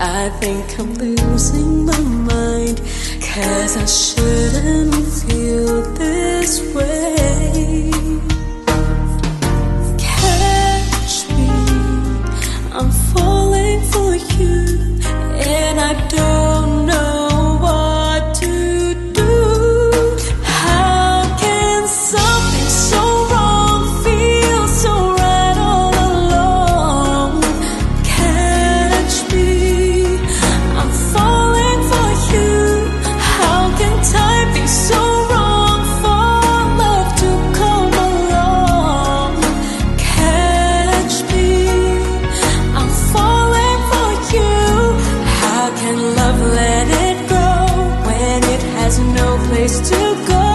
I think I'm losing my mind, 'cause I shouldn't feel this way. Catch me, I'm falling for you, and I don't know what to do. How can something so wrong feel so right all along? Catch me, I'm falling for you. How can time be so wrong for love to come along? Catch me, I'm falling for you. How can love let it go when it has no place to go?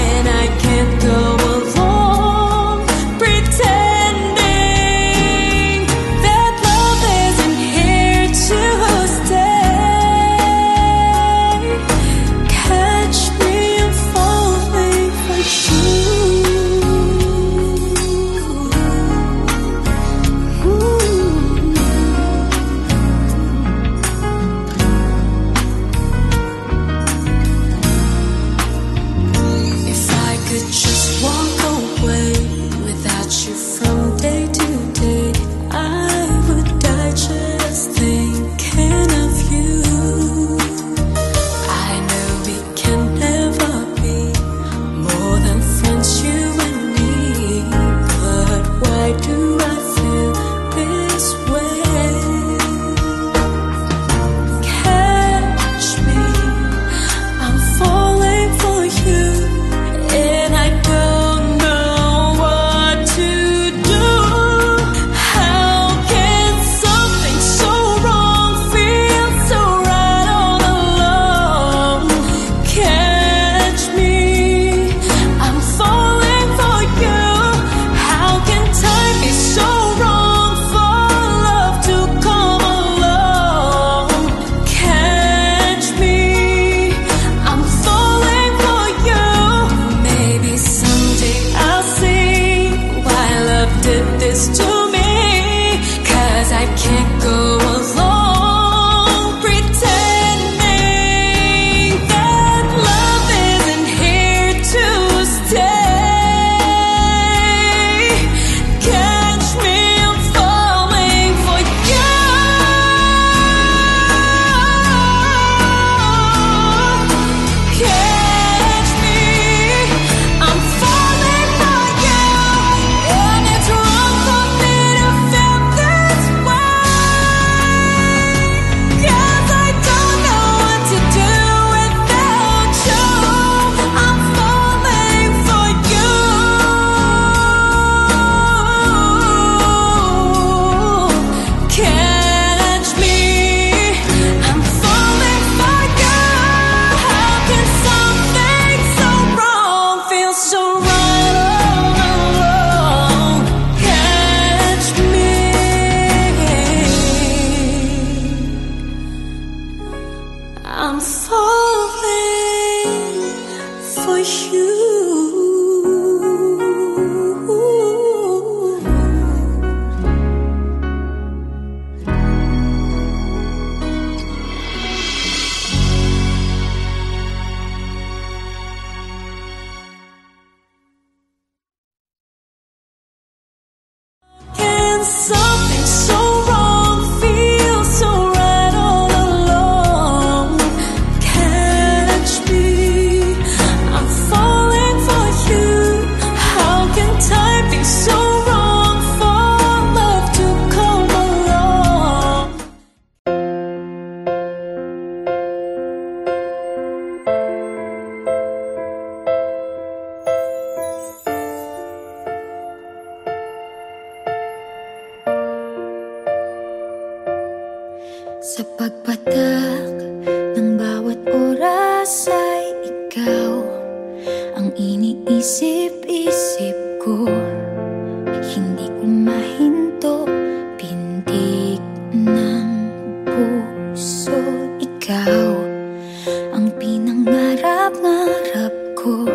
And I can't go along pretending that love isn't here to stay. Catch me, I'm falling for you. I'm falling for you. Can something so wrong feel so right all along? Catch me, I'm falling for you. How can time be so wrong for love to come along? Sa pagpatak ng bawat oras ay ikaw ang iniisip-isip ko. Hindi ko mahinto, pintig ng puso. Ikaw ang pinangarap-ngarap ko.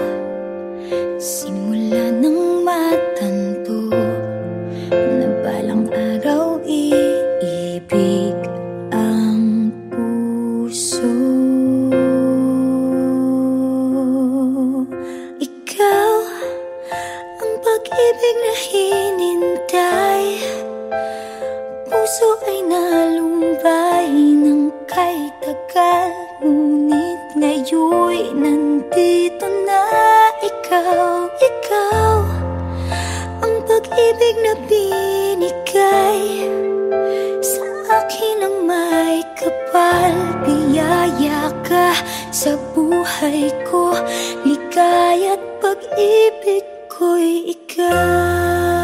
Simula ng matanto na balang araw iibig ang puso. Ikaw ang pag-ibig na hinintay. Puso ay nalumbay ng kay tagal, ngunit ngayon'y nandito na ikaw. Ikaw ang pag-ibig na binigay sa akin ang may kapal. Biyaya ka sa buhay ko, ligaya't pag-ibig ko'y ikaw.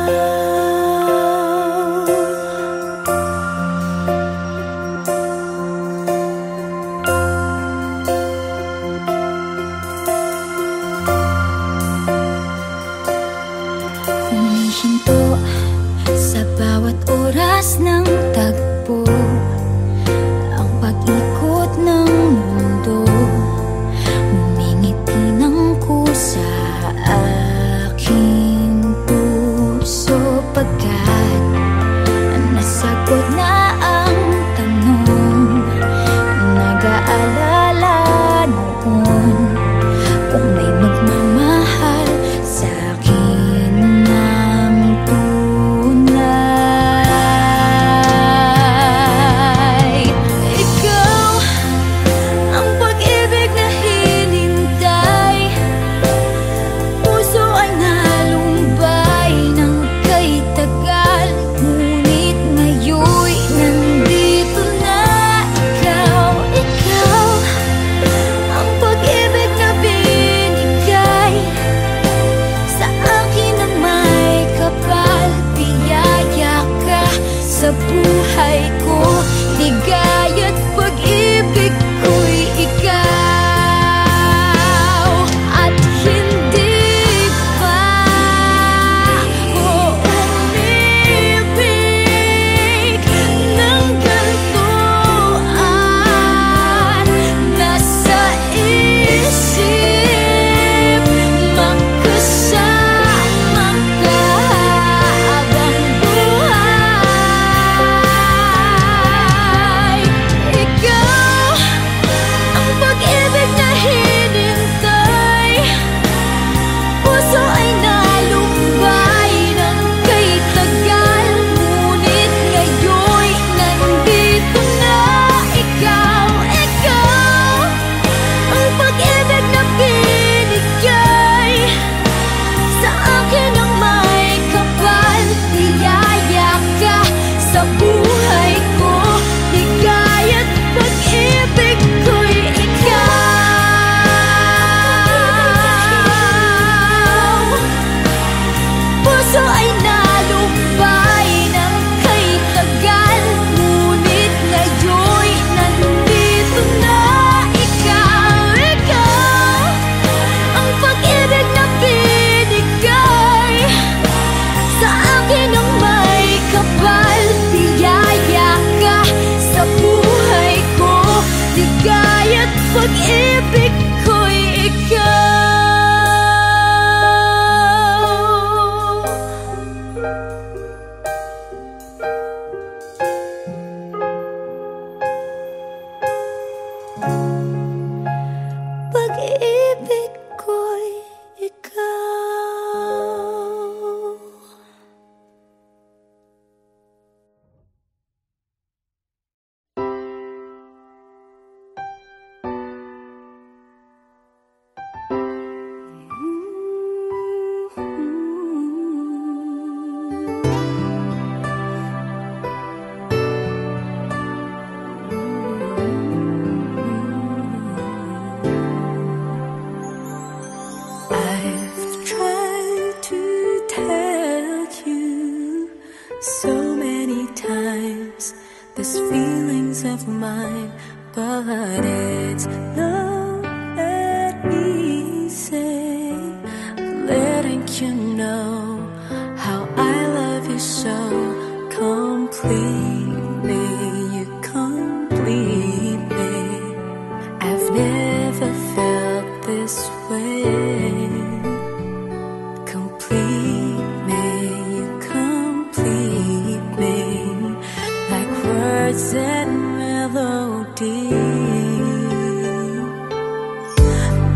Humihinto sa bawat oras ng tagpo, ang pag-ikot ng mundo. Ngumingiti ng kusa aking puso. pag-ibig ko'y ikaw. Pag-ibig ko'y ikaw. I've tried to tell you so many times these feelings of mine, but it's not that easy letting you know how I love you so completely. You complete me. I've never felt this way. Complete me, you complete me, like words and melody.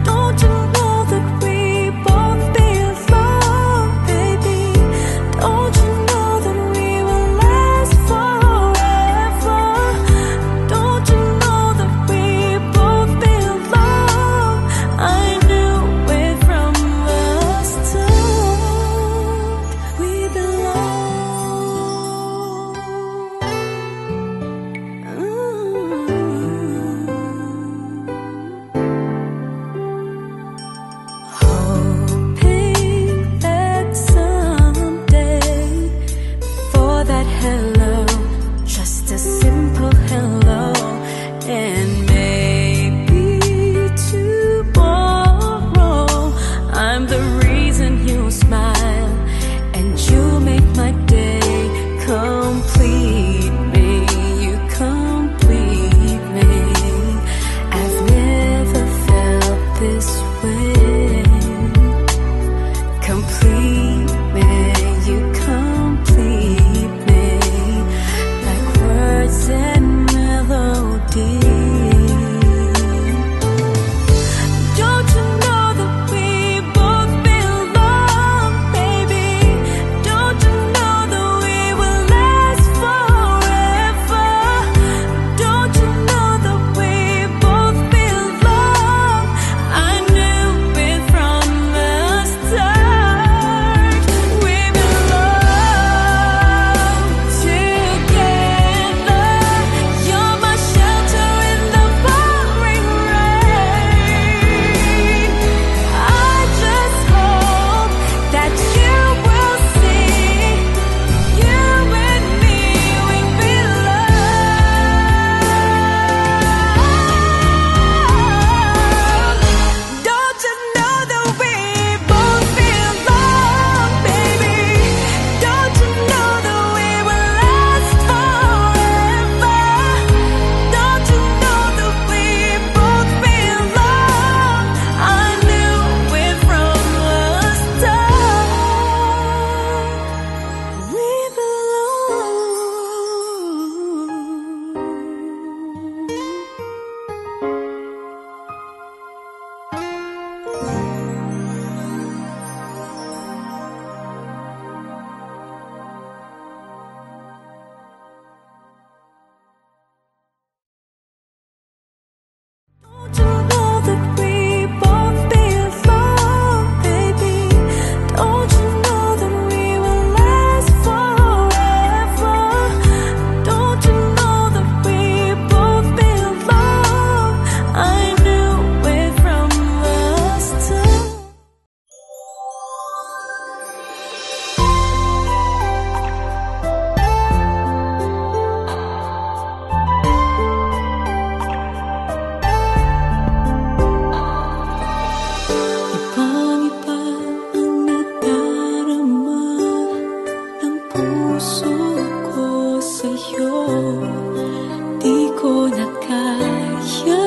Don't you know that we both belong, baby? Don't you know that we will last forever? Don't you know that we both belong? I knew it from the start. We belong. Hoping that someday for that hello, just a simple hello, and maybe tomorrow I'm the reason you smile and you make my day. Complete me, you complete me. I've never felt this way. Complete me, you complete me, like words and melody. Don't you know that we both belong, baby? Don't you know that we will last forever? Don't you know that we both belong? I knew it from the start. We belong together. You're my shelter in the pouring rain. I just hope that you will see, you and me, we belong. Don't you know that we both belong, baby? Don't you know that we will last forever? Don't you know that we both belong? I knew it from the start. We belong. Don't you know that we both belong, baby? Don't you know that we will last forever? Don't you know that we both belong? I knew it from the start. Ibang-iba ang nadarama ng puso ko sa'yo. Di ko na kaya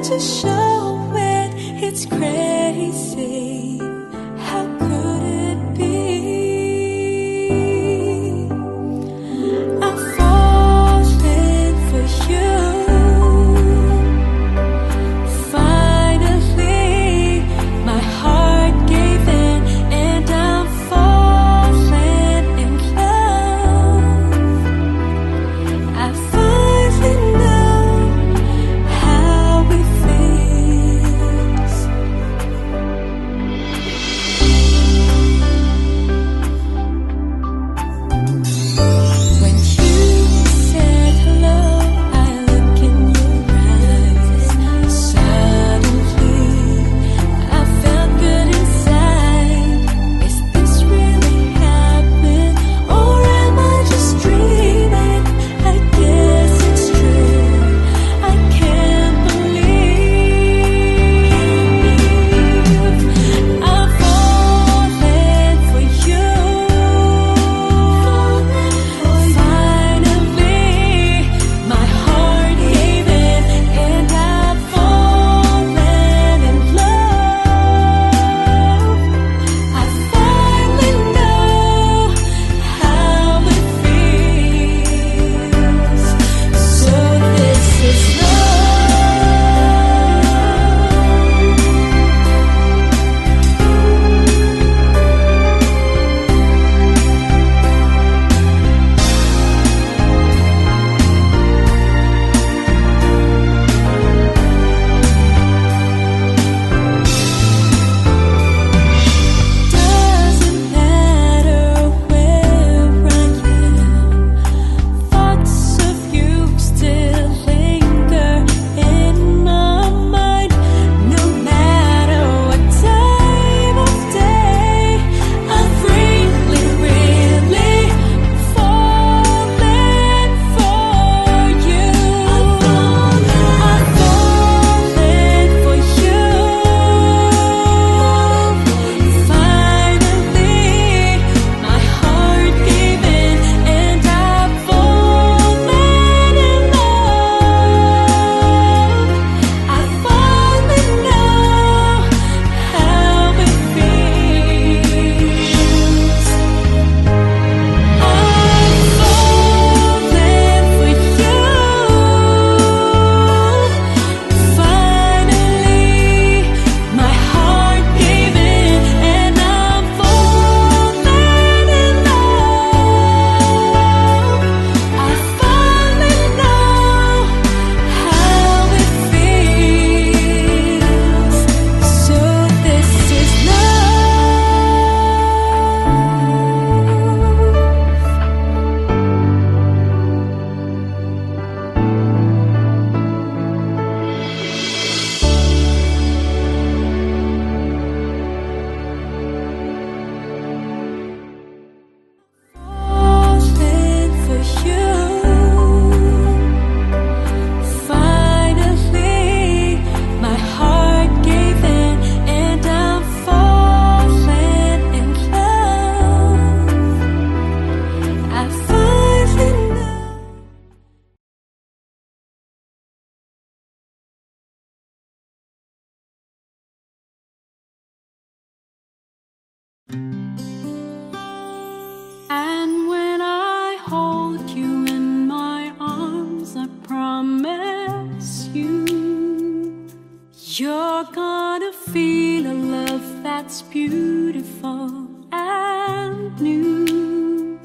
to show it. It's crazy. How could it be? I've fallen for you. Finally, my heart gave in, and I'm falling in love. I finally know how it feels. When you said hello, I look in your eyes. Suddenly, I felt good inside. Is this really happening, or am I just dreaming? I guess it's true. I can't believe I'm falling for you. Finally, my heart gave in, and I've fallen in love. I finally know how it feels. So this is doesn't matter where I am. Thoughts of you still linger in my mind. No matter what time of day, I'm really, really falling for you. I'm falling for you. Finally, my heart gave in, and I've fallen in love. I finally know how it feels. I'm falling for you. Finally, my heart gave in, and I'm falling in love. I finally know how it feels. So this is falling for you. Finally, my heart gave in, and I'm falling in love. I finally know. And when I hold you in my arms, I promise you, you're gonna feel a love that's beautiful and new.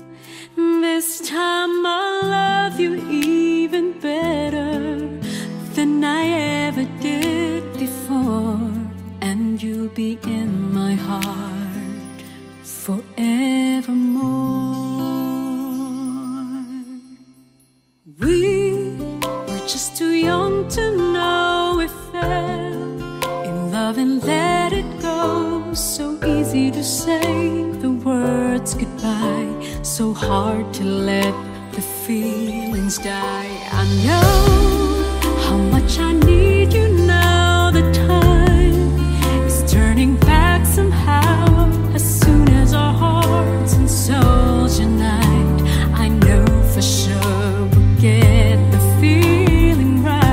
This time I'll love you even better than I ever did before, and you'll be in my heart forevermore. We were just too young to know we fell in love and let it go. So easy to say the words goodbye, so hard to let the feelings die. I know how much I need you now. The time is turning back somehow. As soon as our hearts and souls unite, I know for sure we'll get the feeling right.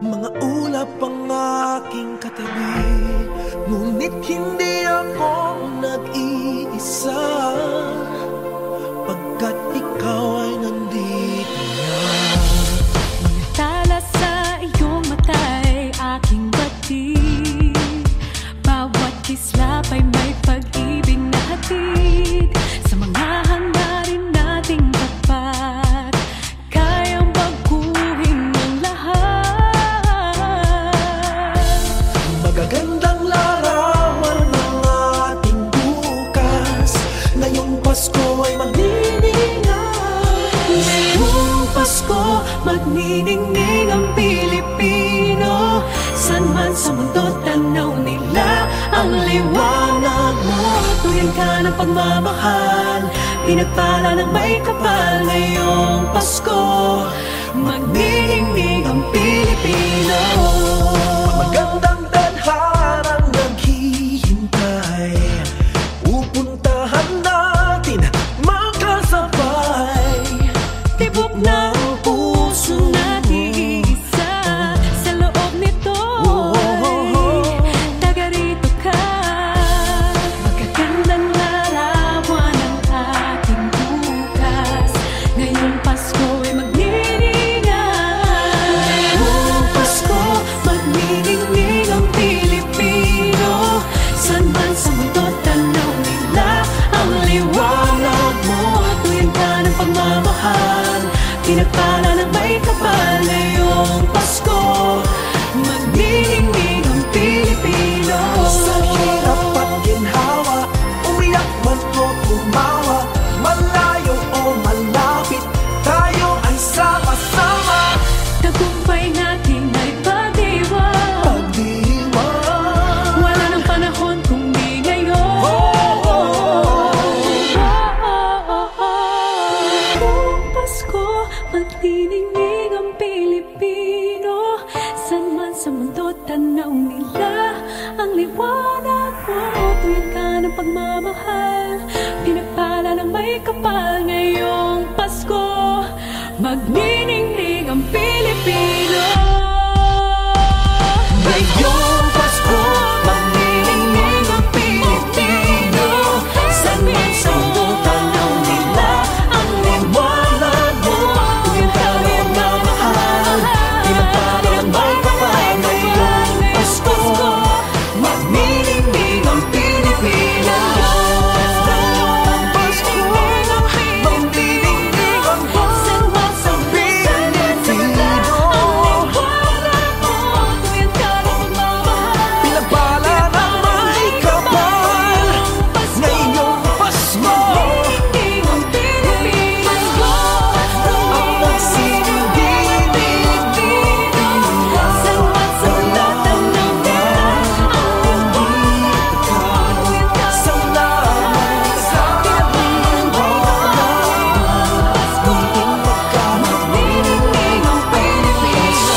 Mga ulap ang aking katabi, ngunit hindi ako nag-iisa, pagkat ikaw ay nandito na. Tala sa iyong mata'y aking batid, bawat kislap ay may pag-ibig na hatid. Sa mga hangarin nating tapat, kayang baguhin ang lahat. Magagandang larawan ng ating bukas, ngayong Pasko ay magniningay. Ngayong Pasko, magniningning ang Pilipino. San man sa mundo, tanaw nila ang liwanag mo. Tuyan ka ng pagmamahal, pinagpala ng may kapal. Ngayong Pasko, magniningning ang Pilipino. Magandang tadharang naghihintay, pupuntahan natin magkasabay. Tibok ng puso natin isa, sa loob nito taga rito ka. Magagandang larawan ang ating bukas, ngayong Pasko ay magniningay. Ngayong Pasko, magniningning ang Pilipino. San man sa mundo, tanaw nila ang liwanag mo. Tuyan ka ng pagmamahal, pinagpala ng may kapal. Ngayong Pasko, magniningning ang Pilipino. Sa hirap at ginhawa, umiyak man o tumawa, malayo o malapit, tayo ay sama-sama. Tagumpay natin ay pagdiwang, Pagdiwang, wala nang panahon kung di ngayon. Ngayong Pasko, magniningning ang Pilipino. San man sa mundo, tanaw nila ang liwanag mo. Tuyan ka ng pagmamahal, pinagpala ng may kapal. Ngayong Pasko, magniningning ang Pilipino. ngayong Pasko, magniningning ang Pilipino. San man sa mundo, tanaw nila ang liwanag mo. Tuyan ka ng pagmamahal, pinagpala ng may kapal. Ngayong Pasko, magniningning ang Pilipino. Ngayong Pasko, magniningning ang San man sa mundo, Pilipino. tuyan ka ng pagmamahal, Pinagpala ng may kapal. Ngayong Pasko, magniningning ang Pilipino. ang pagsisilbing Pilipino. San man sa mundo, tanaw nila ang liwanag mo. Tuyan ka ng Salamat sa magniningning ang Pilipino.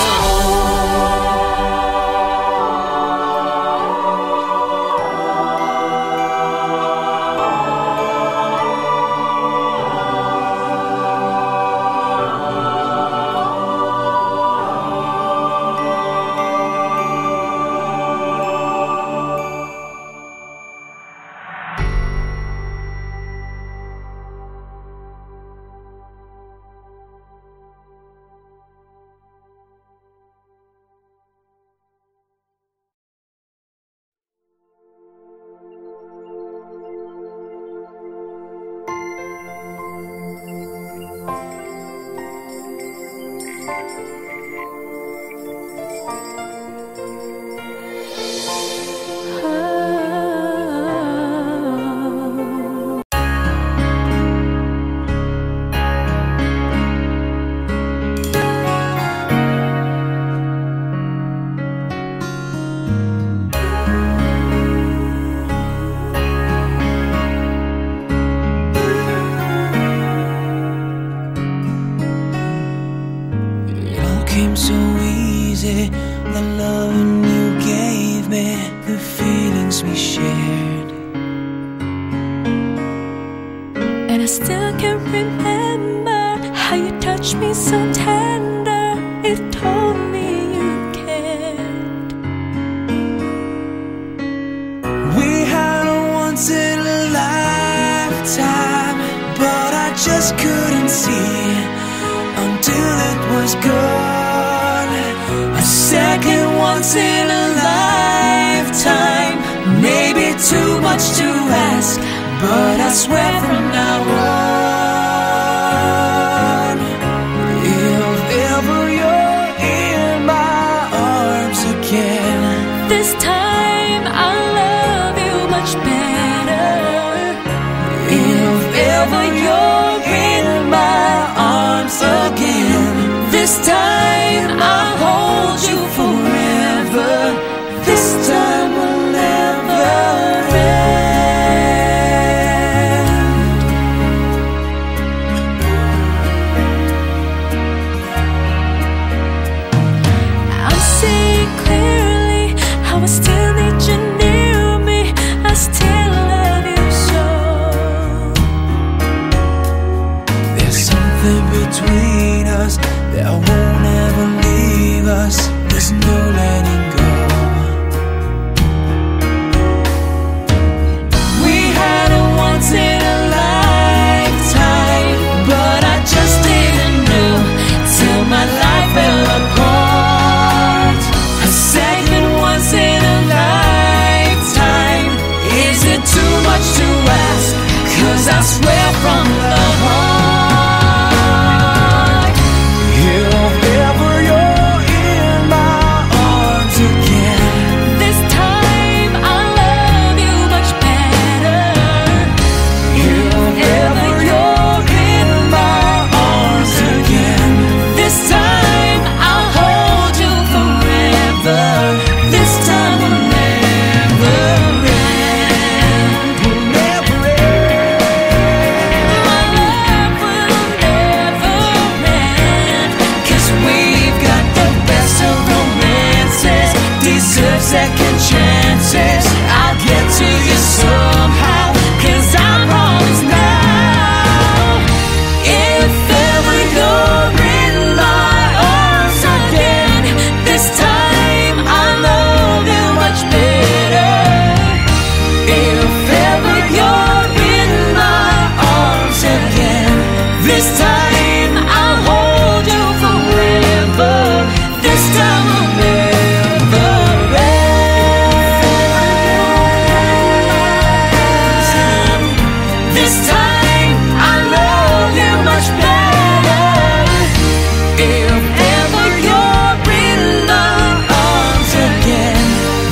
came so easy, the loving you gave me, the feelings we shared. And I still can remember how you touched me so tender. It told me you cared. was gone. A second once in a lifetime, maybe too much to ask, but I swear from now on, if ever you're in my arms again, This time I'll love you much better. if ever you're in my arms again, this time I'll hold you forever. This time will never end. I'm seeing clearly how I still need you near me. I still love you so. There's something between us that won't ever leave us. There's no letting go. We had a once in a lifetime, but I just didn't know till my life fell apart. A second once in a lifetime, is it too much to ask? 'Cause I swear from the heart, if ever you're in my arms again, This time I'll love you much better. if ever you're in my arms again, this time I'll hold you forever. This time will never end. Will never end. My love will never end. 'Cause we've got the best of romances, deserve second chances. I'll get to you somehow, 'cause I promise now, if ever you're in my arms again, this time I'll love you much better. If ever you're in my arms again, this time I'll hold you forever. This time will never end. This time I'll love you much better. If ever you're in my arms again,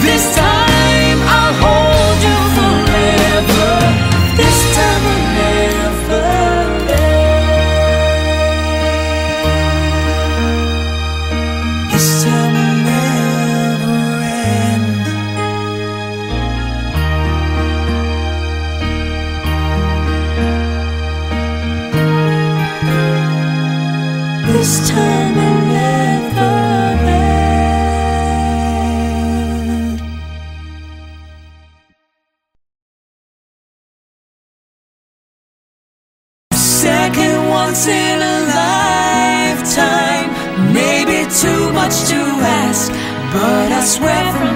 this time I'll hold you forever. This time will never end. This time will never end. This time will never end. Second once in a lifetime, maybe too much to ask, but I swear from